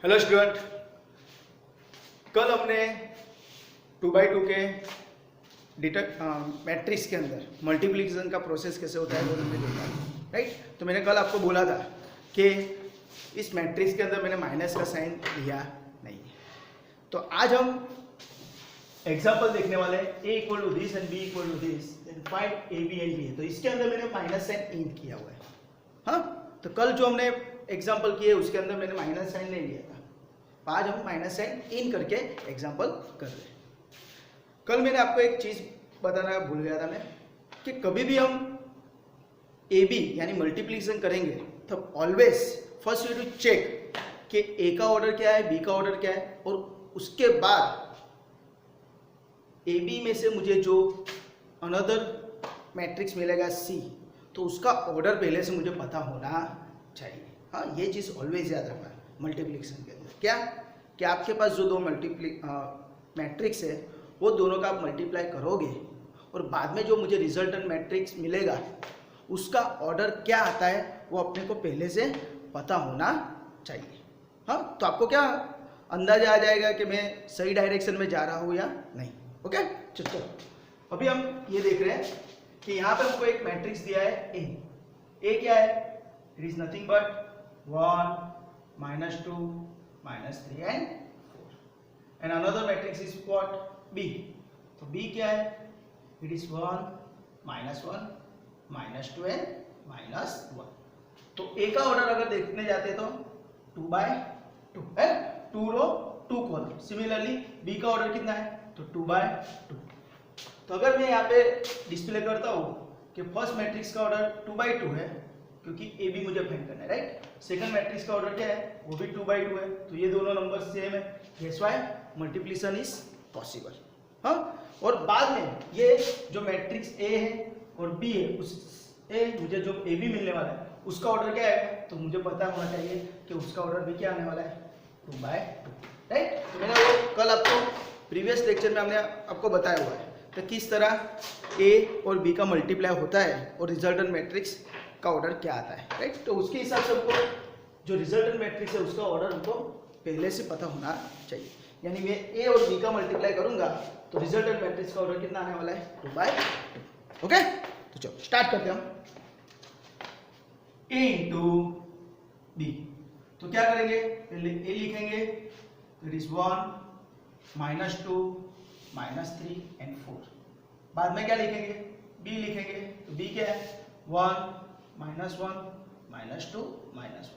Hello student, कल हमने 2x2 के मैट्रिक्स के अंदर मल्टीप्लिकेशन का प्रोसेस कैसे होता है वो हमने देखा, राइट। तो मैंने कल आपको बोला था कि इस मैट्रिक्स के अंदर मैंने माइनस का साइन दिया नहीं है। तो आज हम एग्जाम्पल देखने वाले हैं a equal to this and b equal to this and find a b and b है। तो इसके अंदर मैंने माइनस साइन इन किया हुआ है। हाँ, तो कल जो हमने एग्जाम्पल किए उसके अंदर मैंने माइनस साइन नहीं लिया था। आज हम माइनस साइन इन करके एग्जाम्पल कर रहे हैं। कल मैंने आपको एक चीज बताना भूल गया था मैं कि कभी भी हम ए बी यानी मल्टीप्लिकेशन करेंगे तब always first you to check कि ए का ऑर्डर क्या है, बी का ऑर्डर क्या है, और उसके बाद ए बी में से मुझे जो अनदर मैट्रिक्स मिलेगा सी, तो उसका ऑर्डर पहले से मुझे पता होना चाहिए। हाँ, ये चीज़ ऑलवेज याद रखना मल्टीप्लिकेशन के अंदर। क्या कि आपके पास जो दो मैट्रिक्स है वो दोनों का आप मल्टीप्लाई करोगे और बाद में जो मुझे रिजल्टेंट मैट्रिक्स मिलेगा उसका ऑर्डर क्या आता है वो अपने को पहले से पता होना चाहिए। हाँ, तो आपको क्या अंदाजा आ जाएगा कि मैं सही डायरेक्शन में जा रहा हूँ या नहीं। ओके, चलो अभी हम ये देख रहे हैं कि यहाँ पे हमको एक मैट्रिक्स दिया है ए क्या है, it is nothing but 1 -2 -3 and 4 and another matrix is what b। तो b क्या है, इट इज 1 -1 -2 एंड -1। तो a का ऑर्डर अगर देखने जाते तो 2/2 है, 2 रो 2 कॉलम। सिमिलरली b का ऑर्डर कितना है, तो 2/2। तो अगर मैं यहाँ पे डिस्प्ले करता हूँ कि फर्स्ट मैट्रिक्स का ऑर्डर 2/2 है क्योंकि ए बी मुझे फाइंड करना है, राइट। सेकंड मैट्रिक्स का ऑर्डर क्या है, वो भी 2/2 है, तो ये दोनों नंबर सेम है, that's why multiplication is possible. हाँ, और बाद में ये जो मैट्रिक्स ए है और बी है, उस ए मुझे जो ए बी मिलने वाला है उसका ऑर्डर क्या है, तो मुझे पता होना चाहिए कि उसका ऑर्डर भी क्या आने वाला है, 2/2, राइट। तो मैंने वो कल आपको प्रीवियस लेक्चर में हमने आपको बताया हुआ है तो किस तरह ए और बी का मल्टीप्लाई होता है और रिजल्टेंट मैट्रिक्स का ऑर्डर क्या आता है, राइट। तो उसके हिसाब से हमको जो रिजल्टेंट मैट्रिक्स है उसका ऑर्डर हमको पहले से पता होना चाहिए। यानी मैं ए और बी का मल्टीप्लाई करूंगा तो रिजल्टेंट मैट्रिक्स का ऑर्डर कितना आने वाला है, 2/2। ओके, तो चलो स्टार्ट करते हैं हम। ए इंटू बी, तो क्या करेंगे, पहले ए लिखेंगे, इट इज 1 -2 -3 एंड 4। बाद में क्या लिखेंगे, बी लिखेंगे, तो बी क्या है, 1 -1 -2 -1,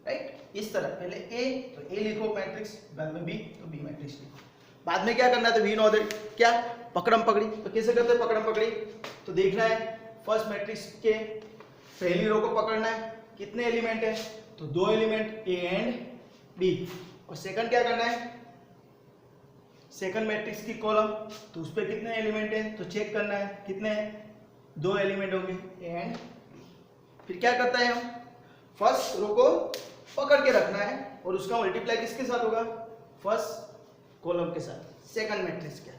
राइट। इस तरह पहले ए, तो ए लिखो मैट्रिक्स, बाद में बी, तो बी मैट्रिक्स लिखो। बाद में क्या करना है, तो वी नो दैट क्या, पकड़म पकड़ी। तो कैसे करते हैं पकड़म पकड़ी, तो देखना है फर्स्ट मैट्रिक्स के पहली रो को पकड़ना है, कितने एलिमेंट है, तो 2 एलिमेंट ए एंड बी। और सेकंड क्या करना है, सेकंड मैट्रिक्स की कॉलम, तो उस पर कितने एलिमेंट है, तो चेक करना है कितने हैं, 2 एलिमेंट होंगे ए एंड बी। फिर क्या करता है, हम फर्स्ट रो को पकड़ के रखना है और उसका मल्टीप्लाई किसके साथ होगा, फर्स्ट कॉलम के साथ, सेकंड मैट्रिक्स के,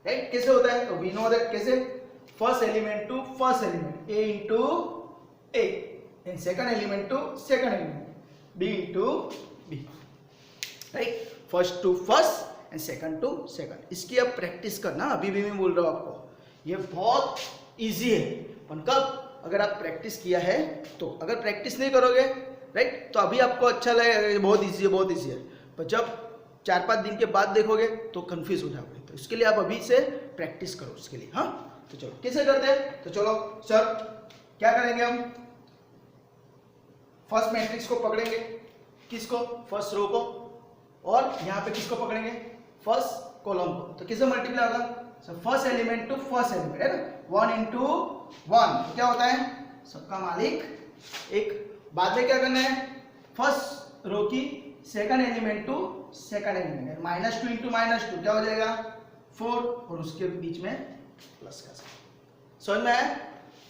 राइट। कैसे होता है, तो वी नो दैट कैसे, first element to first element, A into A and second element to second element, B into B, right. First to first and second to second. इसकी अब practice करना, अभी भी मैं बोल रहा हूँ आपको, ये बहुत इजी है, पर कब, अगर आप प्रैक्टिस किया है तो। अगर प्रैक्टिस नहीं करोगे, राइट, तो अभी आपको अच्छा लगेगा बहुत इजी है बहुत इजी है, पर जब 4-5 दिन के बाद देखोगे तो कंफ्यूज हो जाओगे। तो इसके लिए आप अभी से प्रैक्टिस करो उसके लिए। हाँ, तो चलो कैसे करते हैं, तो चलो सर क्या करेंगे, हम फर्स्ट मैट्रिक्स को पकड़ेंगे, किसको, फर्स्ट रो को, और यहाँ पे किसको पकड़ेंगे, फर्स्ट कॉलम को। तो किससे मल्टीप्लाई होगा, first element to first element है ना, 1 × 1 क्या होता है, सबका मालिक एक। बाद में क्या करना है, फर्स्ट रो की second element to second element है, -2 × -2 क्या हो जाएगा, 4, और उसके बीच में प्लस का साइन। समझ में आया,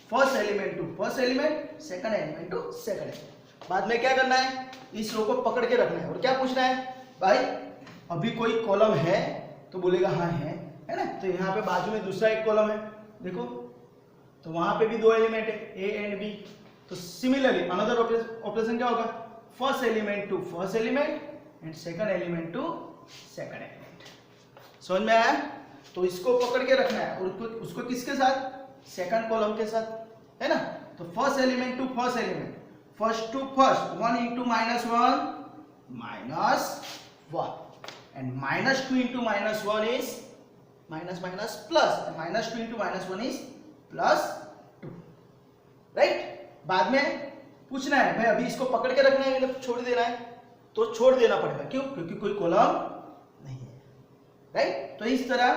first element to first element, second element to second element. बाद में क्या करना है, इस रो को पकड़ के रखना है और क्या पूछना है, भाई अभी कोई कॉलम है, तो बोलेगा हाँ है ना। तो यहाँ पे बाजू में दूसरा एक कॉलम है, देखो, तो वहां पे भी 2 एलिमेंट है ए एंड बी। तो सिमिलरली अनदर ऑपरेशन क्या होगा, first element to first element and second element to second element. समझ में आया? तो इसको पकड़ के रखना है और उसको किसके साथ? सेकंड कॉलम के साथ, है ना? तो first element to first element, first to first, 1 into -1 -1 and -2 into -1 is minus minus plus, and -2 into -1 is +2, right? बाद में पूछना है भाई अभी इसको पकड़ के रखना है मतलब छोड़ देना है, तो छोड़ देना पड़ेगा। क्यों? क्योंकि कोई कॉलम नहीं है, राइट? तो इस तरह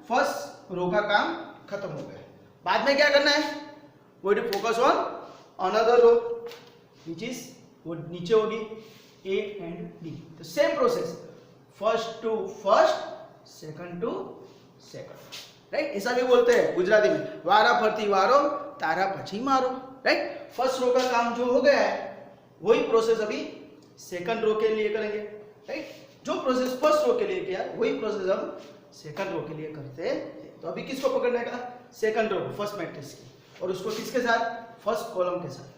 फर्स्ट रो का काम खत्म हो गया। बाद में क्या करना है? We to focus on another row which is, वो नीचे होगी ए एंड बी। तो same process, first to first, second to second, right? ऐसा भी बोलते हैं गुजराती में, वारा फरती वारो तारा पछी मारो, राइट? फर्स्ट रो का काम जो हो गया है वही प्रोसेस अभी सेकंड रो के लिए करेंगे, राइट? जो प्रोसेस फर्स्ट रो के लिए किया वही प्रोसेस हम सेकंड रो के लिए करते हैं। तो अभी किसको पकड़ने का? सेकंड रो, फर्स्ट मैट्रिक्स की, और उसको किसके साथ? फर्स्ट कॉलम के साथ।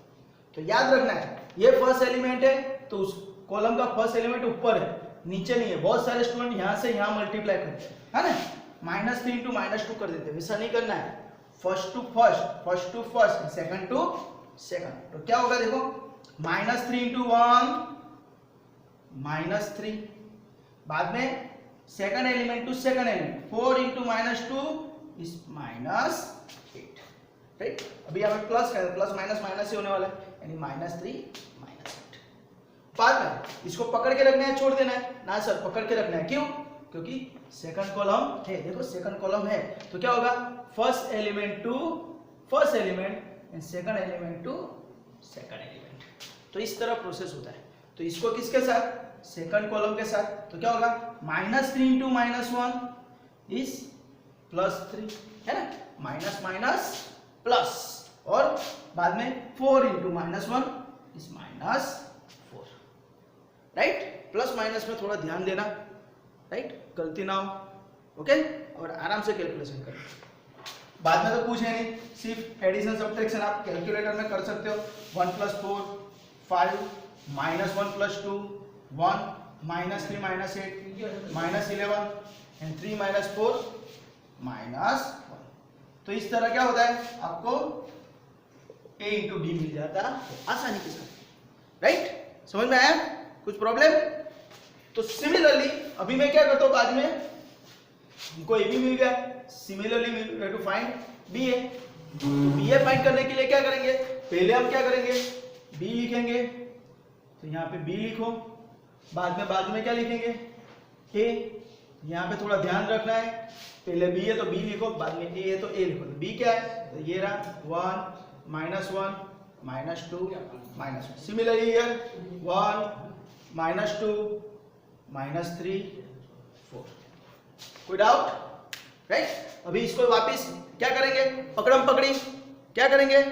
तो याद रखना है ये फर्स्ट एलिमेंट है तो उस कॉलम का फर्स्ट एलिमेंट ऊपर है, नीचे नहीं है। बहुत सारे स्टूडेंट यहाँ से यहाँ मल्टीप्लाई करते हैं, है ना? -3 into -2 कर देते हैं, वैसा नहीं करना है। First to first, first to first, second to second. तो क्या होगा देखो, -3 into 1 -3, बाद में second element to second element, 4 into -2 is -8, right? अभी यहाँ पे प्लस का प्लस माइनस माइनस ही होने वाला है, यानी -3 -8। बाद में इसको पकड़ के रखना है, छोड़ देना है ना सर? पकड़ के रखना है, क्यों? क्योंकि सेकंड कॉलम है, देखो सेकंड कॉलम है, तो क्या होगा? First element to first element and second element to second element. तो इस तरह प्रोसेस होता है। तो इसको किसके साथ? सेकंड कॉलम के साथ। तो क्या होगा? -3 into -1 इज +3, है ना? माइनस माइनस प्लस, और बाद में 4 into -1 is -4, right? Plus minus में थोड़ा ध्यान देना, राइट? गलती ना हो, ओके? और आराम से कैलकुलेशन करें। बाद में तो पूछे नहीं, सिर्फ एडिशन सब्ट्रैक्शन आप कैलकुलेटर में कर सकते हो। 1 + 4 5, -1 + 2 1, -3 -8 -11 एंड 3 - 4 -1। तो इस तरह क्या होता है, आपको a into b मिल जाता है आसानी के साथ, राइट? समझ में आया? कुछ प्रॉब्लम? तो सिमिलरली अभी मैं क्या करता हूँ, बाद में हमको ए बी मिल गया, similarly we have to find B A. तो बी ए फाइंड करने के लिए क्या करेंगे? पहले हम क्या करेंगे? बी लिखेंगे, तो यहाँ पे बी लिखो, बाद में बाजू में क्या लिखेंगे? ए। यहाँ पे थोड़ा ध्यान रखना है, पहले बी है तो बी लिखो, बाद में ए है तो ए लिखो। बी क्या है? तो ये रहा 1 -1 -2 -1। Similarly here 1 -2 -3 4। कोई डाउट? राइट? अभी इसको वापस क्या करेंगे? पकड़म पकड़ी क्या करेंगे?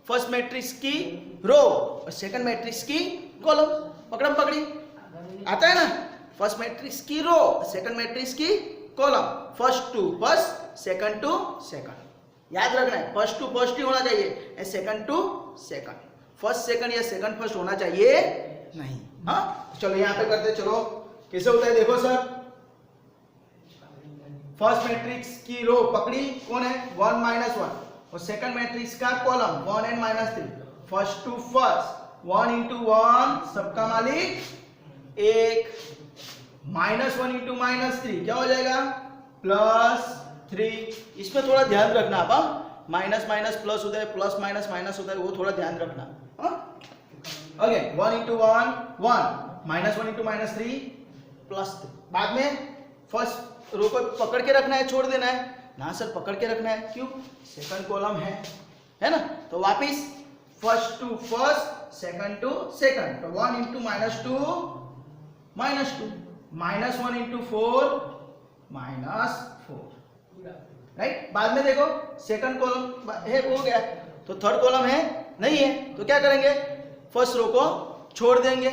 फर्स्ट मैट्रिक्स की रो और सेकंड मैट्रिक्स की कॉलम, पकड़म पकड़ी आता है ना? फर्स्ट मैट्रिक्स की रो, सेकंड मैट्रिक्स की column, first to first, second to second. याद रखना है फर्स्ट टू फर्स्ट ही होना चाहिए, second to second. First second या सेकंड फर्स्ट होना चाहिए नहीं। हाँ चलो यहाँ पे करते, चलो कैसे होता है देखो सर। फर्स्ट मैट्रिक्स की रो पकड़ी, कौन है? 1 -1, और सेकंड मैट्रिक्स का column 1 and -3। First to first, 1 into 1 सबका मालिक 1, -1 into -3 क्या हो जाएगा? +3। इसमें थोड़ा ध्यान रखना आप, माइनस माइनस प्लस होता है, प्लस माइनस माइनस होता है, वो थोड़ा ध्यान रखना। Okay 1 into 1 1, -1 into -3 +3। बाद में फर्स्ट रो को पकड़ के रखना है, छोड़ देना है ना सर? पकड़ के रखना है, क्यों? सेकंड कॉलम है ना? तो वापिस first to first, second to second. तो 1 into -2 -2, -1 into 4 -4, राइट? बाद में देखो सेकंड कॉलम है, हो गया, तो थर्ड कॉलम है नहीं है, तो क्या करेंगे? फर्स्ट रो को छोड़ देंगे।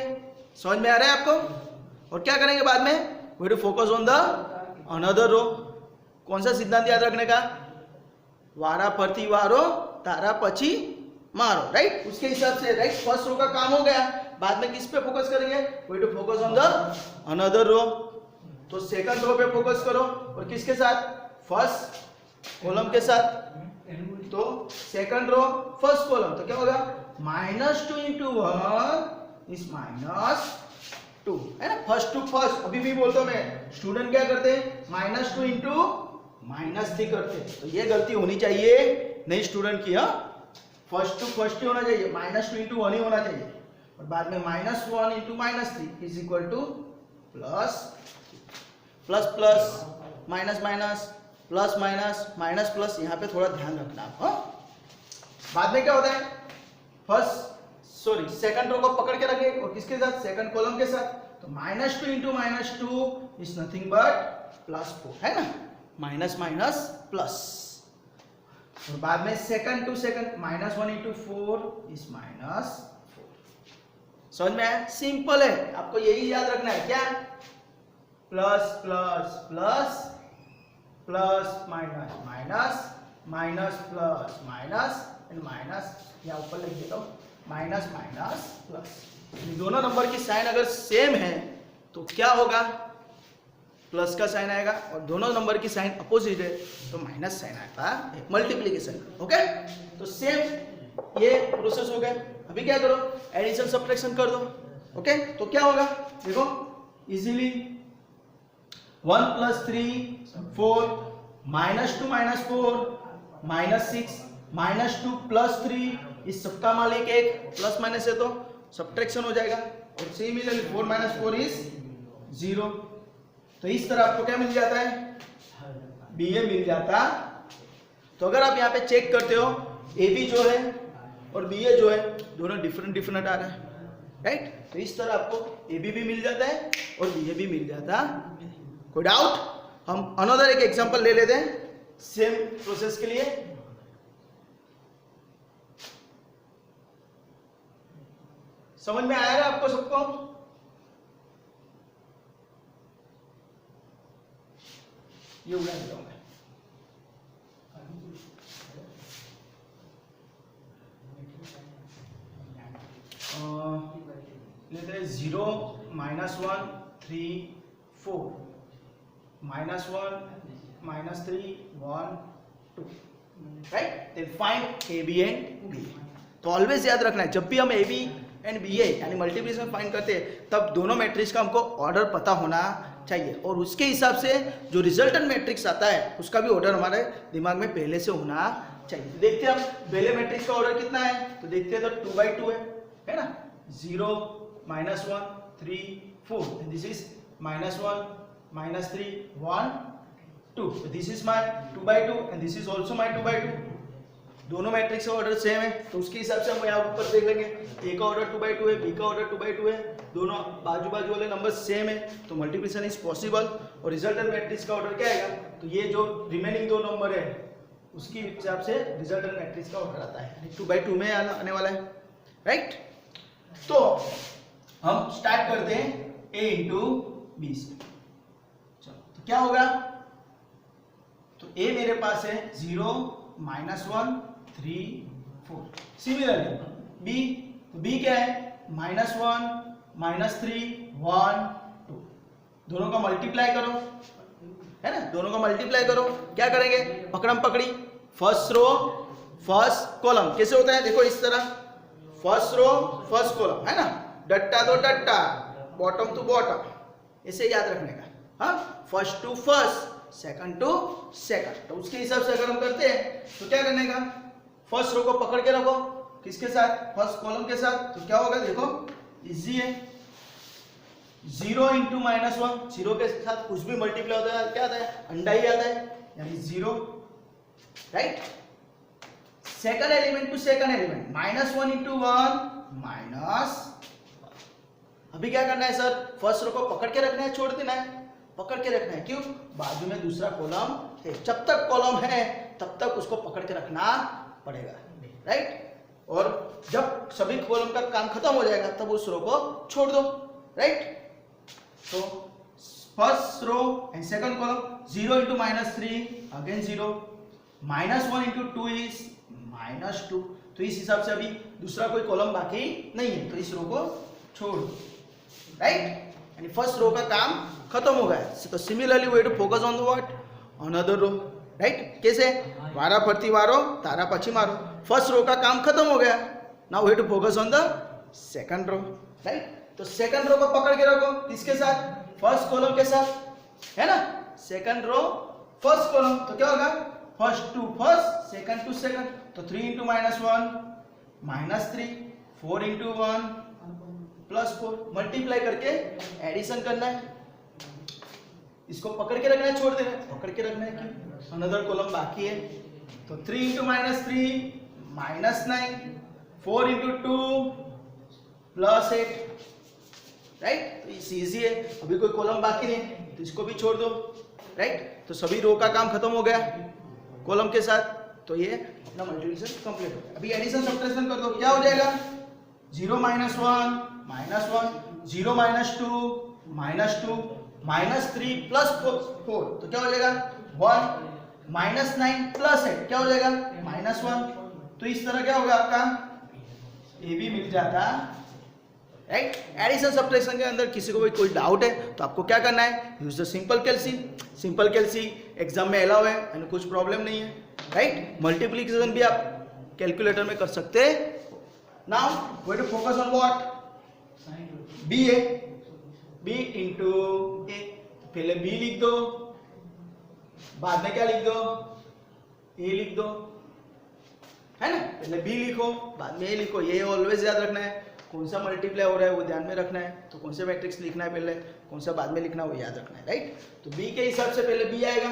समझ में आ रहा है आपको? और क्या करेंगे बाद में? We to focus on the another row. कौन सा सिद्धांत याद रखने का? वारा फरती वारो तारा पछी मारो, राइट? उसके हिसाब से, राइट? फर्स्ट रो का काम हो गया, बाद में किस पे फोकस करेंगे, we to focus on the another row. तो सेकंड रो पे फोकस करो और किसके साथ, फर्स्ट कॉलम के साथ। तो सेकंड रो फर्स्ट कॉलम, तो क्या होगा -2 into 1 इज -2, है ना, फर्स्ट टू फर्स्ट। अभी भी बोलता हूं मैं, स्टूडेंट क्या करते हैं, -2 into -3 करते हैं, तो ये गलती होनी चाहिए नहीं स्टूडेंट की। हाँ, फर्स्ट टू फर्स्ट ही होना चाहिए, -2 into 1 ही होना चाहिए, और बाद में -1 into -3 is equal two plus plus minus minus plus minus minus plus, यहाँ पे थोड़ा ध्यान रखना। हाँ, बाद में क्या होता है, सेकंड रो को पकड़ के रखें और किसके साथ, सेकंड कॉलम के साथ। तो -2 into -2 इज नथिंग बट +4, है ना, माइनस माइनस प्लस। और बाद में second to second, -1 into 4 is -4। समझ में आया, सिंपल है, आपको यही याद रखना है, क्या, plus plus plus plus minus minus minus plus minus and minus, यहाँ ऊपर लिख देता हूँ, माइनस माइनस प्लस। दोनों नंबर की साइन अगर सेम है तो क्या होगा, प्लस का साइन आएगा, और दोनों नंबर की साइन अपोजिट है तो माइनस साइन आता है, मल्टीप्लीकेशन। ओके, तो सेम ये प्रोसेस हो गया। अभी क्या करो, एडिशन सब्ट्रैक्शन कर दो। ओके, तो क्या होगा, देखो इजीली 1 + 3 4 -2 -4 -6 -2 + 3, इस सबका मालिक एक, प्लस माइनस है तो सब्ट्रैक्शन हो जाएगा, और सिमिलरली 4 - 4 इज 0। तो इस तरह आपको क्या मिल जाता है, BA मिल जाता। तो अगर आप यहाँ पे चेक करते हो, AB जो है और BA जो है दोनों डिफरेंट आ रहा है, राइट। तो इस तरह आपको AB भी मिल जाता है और BA भी मिल जाता है। कोई डाउट, हम अनदर एक एग्जांपल ले लेते हैं सेम प्रोसेस के लिए। समझ में आएगा आपको सबको, ये उड़ा दिया मैं। लेते हैं 0 -1 3 4 -1 -3 1 2, right. Then find AB and BA। तो ऑलवेज याद रखना है, जब भी हम AB एंड BA यानी मल्टीप्लिकेशन फाइंड करते हैं, तब दोनों मैट्रिक्स का हमको ऑर्डर पता होना चाहिए, और उसके हिसाब से जो रिजल्टेंट मैट्रिक्स आता है उसका भी ऑर्डर हमारे दिमाग में पहले से होना चाहिए। तो देखते हैं हम पहले मैट्रिक्स का ऑर्डर कितना है, तो देखते हैं, तो 2 by 2 है ना, 0 -1 3 4, this is -1 -3 1 2, this is my 2 by 2 and this is also my 2 by 2। दोनों मैट्रिक्स का ऑर्डर सेम है, तो उसके हिसाब से हम यहाँ ऊपर देख लेंगे, A का ऑर्डर 2 by 2 है, B का ऑर्डर 2 by 2 है, दोनों बाजू बाजू वाले नंबर सेम है, तो मल्टीप्लिकेशन इज पॉसिबल। और रिजल्टेंट मैट्रिक्स का ऑर्डर क्या आएगा, तो ये जो रिमेनिंग दो नंबर है उसके हिसाब से रिजल्टेंट मैट्रिक्स का ऑर्डर आता है, 2 by 2 में आने वाला है, राइट। तो हम स्टार्ट करते हैं A into B से। चलो, तो क्या होगा, तो A मेरे पास है 0 -1 3 4। सिमिलरली B क्या है, -1 -3 1 2। दोनों का मल्टीप्लाई करो, है ना, दोनों का मल्टीप्लाई करो। क्या करेंगे, पकड़म पकड़ी, फर्स्ट रो फर्स्ट कॉलम। कैसे होता है, देखो इस तरह, फर्स्ट रो फर्स्ट कॉलम, है ना, डट्टा तो डट्टा, बॉटम टू बॉटम, इसे याद रखने का। हाँ, first to first, second to second. तो उसके हिसाब से अगर हम करते हैं तो क्या करने का, फर्स्ट रो को पकड़ के रखो, किसके साथ, फर्स्ट कॉलम के साथ। तो क्या होगा, देखो इजी है, 0 into -1, 0 के साथ कुछ भी मल्टीप्लाई होता है क्या आता है, अंडा ही आता है, यानी 0, right. Second element to second element, -1 into 1 -1। अभी क्या करना है सर, फर्स्ट रो को पकड़ के रखना है, छोड़ देना है, पकड़ के रखना है, क्यों, बाजू में दूसरा कॉलम है, जब तक कॉलम है तब तक उसको पकड़ के रखना पड़ेगा, राइट। और जब सभी कॉलम का काम खत्म हो जाएगा तब उस रो को छोड़ दो, राइट। तो first row and second column, 0 into -3 again 0, -1 into 2 is -2। तो इस हिसाब से अभी दूसरा कोई कॉलम बाकी नहीं है, तो इस रो को छोड़ दो, राइट, यानी फर्स्ट रो का काम खत्म हो गया है। तो similarly we have to focus on the what, another row, right. कैसे, वारा फरती वारो तारा पछी मारो, फर्स्ट रो का काम खत्म हो गया, now we have to focus on the second row, right. तो सेकंड रो को पकड़ के रखो, किसके साथ, फर्स्ट कॉलम के साथ, है ना, सेकंड रो फर्स्ट कॉलम, तो क्या होगा, first to first, second to second, तो 3 into -1 -3, 4 into 1 +4, मल्टीप्लाई करके एडिशन करना है, इसको पकड़ के रखना है, छोड़ देना है, पकड़ के रखना है, क्यों, अनदर कॉलम बाकी है, तो 3 into -3 -9, 4 into 2 +8, राइट। तो ये इजी है, अभी कोई कॉलम बाकी नहीं तो इसको भी छोड़ दो, राइट। तो सभी रो का काम खत्म हो गया कॉलम के साथ, तो ये अपना मल्टीप्लिकेशन कंप्लीट हो गया। अभी एडिशन सब्ट्रैक्शन कर दो, क्या हो जाएगा, 0 -1 -1, 0 -2 -2, -3 +4, तो क्या हो जाएगा 1, -9 +8 क्या हो जाएगा -1, तो इस तरह क्या होगा आपका ए भी मिल जाता, राइट। एडिशन सब्ट्रैक्शन के अंदर किसी को भी कोई डाउट है तो आपको क्या करना है, use the simple calci, simple calci exam में अलाउ है एंड कुछ प्रॉब्लम नहीं है, राइट। मल्टीप्लिकेशन भी आप कैलकुलेटर में कर सकते हैं। Now we have to focus on what, B है, बी इंटू ए, पहले बी लिख दो, बाद में क्या लिख दो, ए लिख दो, है ना, पहले बी लिखो बाद में ए लिखो, ये ऑलवेज याद रखना है, कौन सा मल्टीप्लाई हो रहा है वो ध्यान में रखना है, तो कौन से मैट्रिक्स लिखना है पहले, कौन सा बाद में लिखना है वो याद रखना है, राइट। तो बी के हिसाब से पहले बी आएगा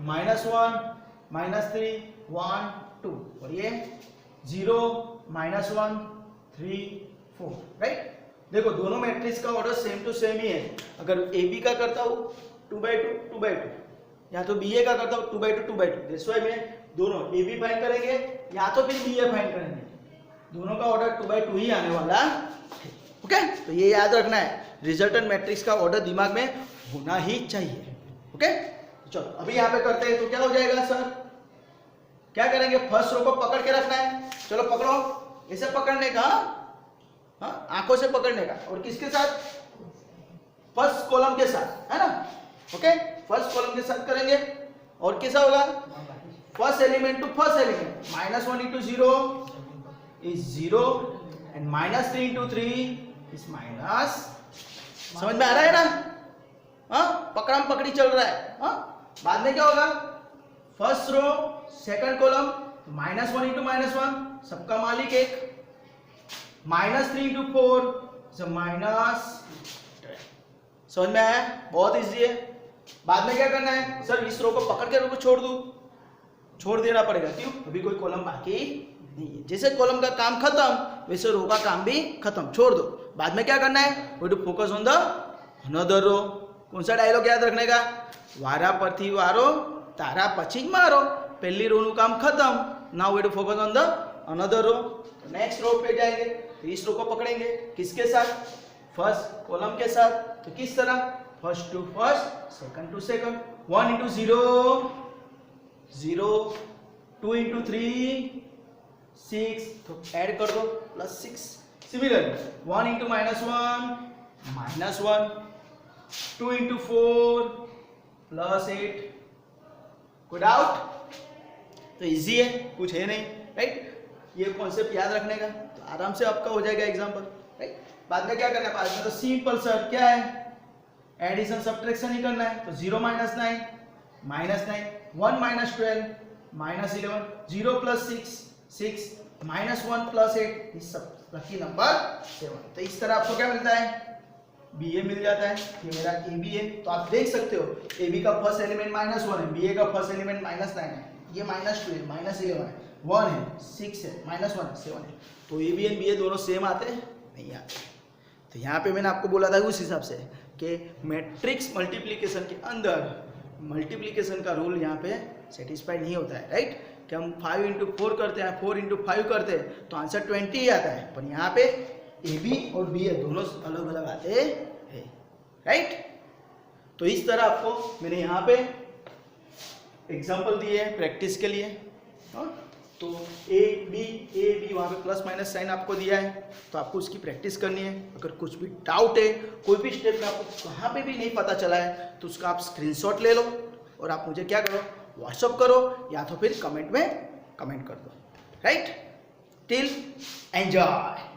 -1 -3 1 2, और ये 0 -1 3 4, राइट। देखो दोनों मैट्रिक्स का ऑर्डर सेम टू सेम ही है, अगर ए बी का करता हूँ 2/2 2/2, या तो बी ए का करता हूँ 2/2 2/2, दैट्स व्हाई में दोनों ए बी फाइंड करेंगे या तो फिर बी ए फाइंड करेंगे, दोनों का ऑर्डर 2/2 ही आने वाला है, ओके। तो ये याद रखना है, रिजल्टेंट मैट्रिक्स का ऑर्डर दिमाग में होना ही चाहिए, ओके। चलो अभी यहाँ पे करते हैं, तो क्या हो जाएगा सर, क्या करेंगे, फर्स्ट रो को पकड़ के रखना है, चलो पकड़ो, ऐसे पकड़ने का, हाँ आंखों से पकड़ने का, और किसके साथ, फर्स्ट कॉलम के साथ, है ना, ओके, फर्स्ट कॉलम के साथ करेंगे, और कैसा होगा, first element to first element, -1 into 0 is 0 and -3 into 3 is -, समझ में आ रहा है ना, हाँ पकड़म पकड़ी चल रहा है, हाँ। बाद में क्या होगा, first row second column, -1 into -1 सबका मालिक एक, -3 into 4 is माइनस, समझ में आया, बहुत इजी है। बाद में क्या करना है, सर इस रो को पकड़ के रो को छोड़ दूं, छोड़ देना पड़ेगा, क्यों, अभी कोई कॉलम बाकी नहीं है, जैसे कॉलम का काम खत्म वैसे रो का काम भी खत्म, छोड़ दो। बाद में क्या करना है, we to focus on the another row, कौन सा डायलॉग याद रखने का, वारा परथी वारो तारा पछी मारो, पहली रो नु काम खत्म, now we to focus on the another row. तो नेक्स्ट रो पे जाएंगे, तो इस रो को पकड़ेंगे किसके साथ, फर्स्ट कॉलम के साथ, तो किस तरह, first to first second to second, 1 into 0 0, 2 into 3 6, तो ऐड कर दो +6, सिमिलरली 1 into -1 -1, 2 into 4 +8, कोई डाउट, तो इजी है, कुछ है नहीं, राइट। ये कॉन्सेप्ट याद रखने का, तो आराम से आपका हो जाएगा एग्जाम्पल, राइट। बाद में क्या करना है, बाद में तो सिंपल सर क्या है, एडिशन सब्ट्रैक्शन ही करना है, तो 0 - 9 -9, 1 - 12 -11, 0 + 6 6, -1 + 8, इस सब लकी नंबर 7। तो इस तरह आपको क्या मिलता है, बी ए मिल जाता है, ये मेरा ए बी है। तो आप देख सकते हो ए बी का फर्स्ट एलिमेंट -1 है, बी ए का फर्स्ट एलिमेंट -9 है, ये -2 है, -11 है, 1 है, 6 है, -1 है, 7 है। तो ए बी एंड बी ए दोनों सेम आते हैं, नहीं आते। तो यहाँ पे मैंने आपको बोला था उस हिसाब से कि मैट्रिक्स मल्टीप्लिकेशन के अंदर मल्टीप्लिकेशन का रूल यहाँ पे सेटिस्फाइड नहीं होता है, राइट। कि हम 5 into 4 करते हैं, 4 into 5 करते हैं तो आंसर 20 ही आता है, पर यहाँ पे ए बी और बी ए दोनों अलग अलग आते हैं, राइट। तो इस तरह आपको मैंने यहाँ पे एग्जाम्पल दिए हैं प्रैक्टिस के लिए, तो ए बी वहाँ पे प्लस माइनस साइन आपको दिया है, तो आपको उसकी प्रैक्टिस करनी है। अगर कुछ भी डाउट है, कोई भी स्टेप में आपको कहाँ पे भी नहीं पता चला है, तो उसका आप स्क्रीनशॉट ले लो और आप मुझे क्या करो, व्हाट्सअप करो या तो फिर कमेंट में कमेंट कर दो। Right, till enjoy.